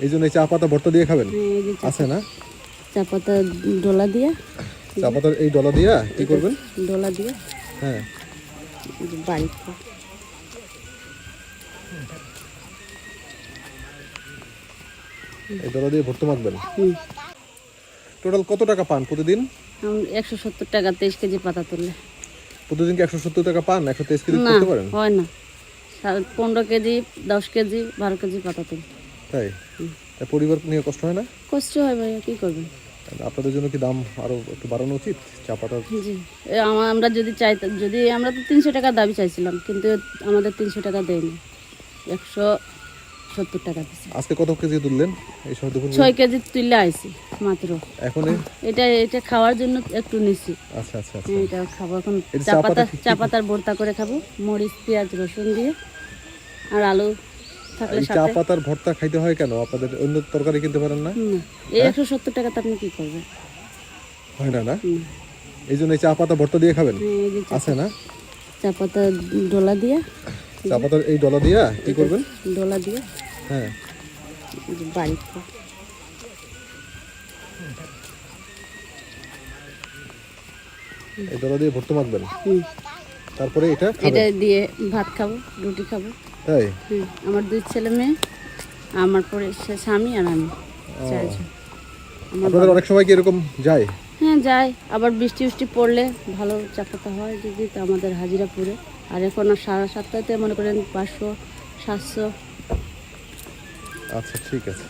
এই জন্য এই চা পাতা ভর্তা দিয়ে খাবেন? হ্যাঁ, এই যে আছে না চা পাতা ডোলা দিয়ে, চা পাতার এই ডলা দিয়া কি করবেন? ডোলা দিয়ে হ্যাঁ, বাড়ি এই ডলা দিয়ে ভর্তা মাখবেন। টোটাল কত টাকা পান প্রতিদিন? 170 টাকা 23 কেজি পাতা তুললে। প্রতিদিন কি 170 টাকা পান? 123 কেজি না করতে পারেন? হয় না, 15 কেজি 10 কেজি 12 কেজি পাতা তুলি। তাই? তা পরিবার নিয়ে কষ্ট হয় না? কষ্ট হয় ভাইয়া, কি করবেন? আপনাদের জন্য কি দাম আরো একটু বাড়ানো উচিত চা পাতার? জি, আমরা যদি যদি আমরা তো 300 টাকা দাবি চাইছিলাম, কিন্তু আমাদের 300 টাকা দেয়নি, 170 টাকা দিচ্ছে। আজকে কত কেজি তুললেন এই সময় দুপুর? 6 কেজি তুললে আইছি মাত্র। এখন এটা খাওয়ার জন্য একটু নিছি। আচ্ছা আচ্ছা আচ্ছা। এটা খাবো এখন, এটা চা পাতার ভর্তা করে খাবো, মরিচ পেঁয়াজ রসুন দিয়ে, আর আলু থাকলে এই চা সাথে। পাতার ভর্তা খাইতে হয় কেন? আপনাদের অন্য তরকারি কিনতে পারেন না? এই 170 টাকাতে আপনি কি করবেন? হয় না না? এই জন্য এই চা পাতা ভর্তা দিয়ে খাবেন? হ্যাঁ, এই যে আছে না চা পাতা ডোলা দিয়ে, চা পাতার এই ডলা দিয়া কি করবেন? ডোলা দিয়ে হ্যাঁ, বাড়ি এই ডলা দিয়ে ভর্তা মাখবেন। তারপরে এটা এটা খাবেন? দিয়ে ভাত খাবো, রুটি খাবো। তাই? আমার 2 ছেলে মেয়ে, আমার পরে স্বামী আর আমি, 4 জন। আপনাদের অনেক সময় কি এরকম যায়? হ্যাঁ যাই, আবার বৃষ্টি পড়লে ভালো চা পাতা হয় যদি, তো আমাদের হাজিরা পড়ে। আর এখন 7:30টাতে মনে করেন 500 700। আচ্ছা ঠিক আছে।